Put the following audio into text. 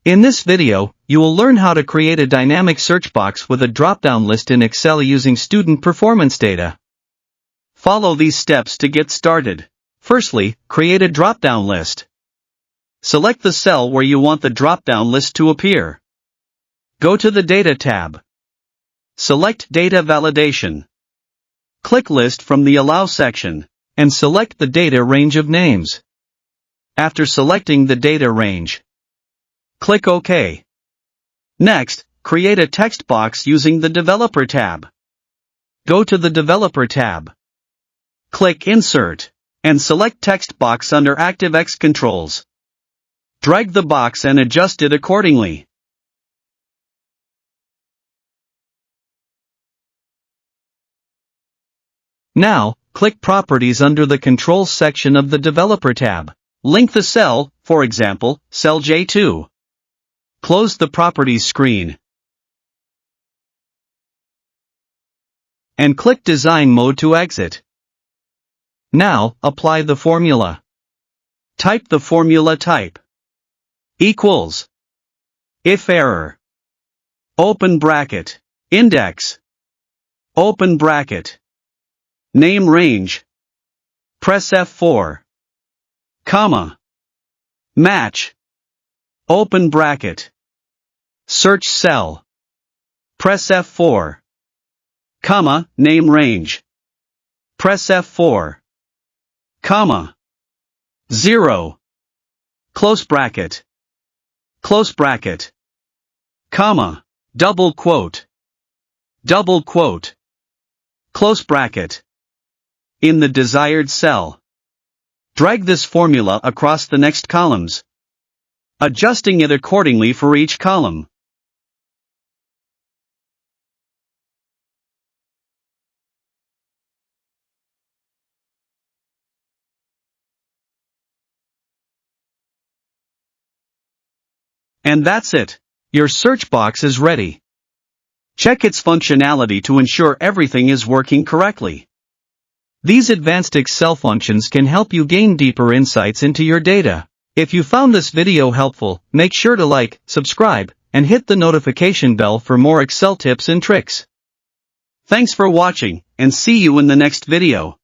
In this video, you will learn how to create a dynamic search box with a drop-down list in Excel using student performance data. Follow these steps to get started. Firstly, create a drop-down list. Select the cell where you want the drop-down list to appear. Go to the Data tab. Select Data Validation. Click List from the Allow section, and select the data range of names. After selecting the data range, click OK. Next, create a text box using the Developer tab. Go to the Developer tab. Click Insert, and select Text Box under ActiveX Controls. Drag the box and adjust it accordingly. Now, click Properties under the Controls section of the Developer tab. Link the cell, for example, cell J2. Close the Properties screen. And click Design Mode to exit. Now, apply the formula. Type the formula type. Equals. If error. Open bracket. Index. Open bracket. Name range. Press F4. Comma. Match. Open bracket. Search cell. Press F4. Comma, name range. Press F4. Comma. 0. Close bracket. Close bracket. Comma. Double quote. Double quote. Close bracket. In the desired cell. Drag this formula across the next columns, adjusting it accordingly for each column. And that's it. Your search box is ready. Check its functionality to ensure everything is working correctly. These advanced Excel functions can help you gain deeper insights into your data. If you found this video helpful, make sure to like, subscribe, and hit the notification bell for more Excel tips and tricks. Thanks for watching, and see you in the next video.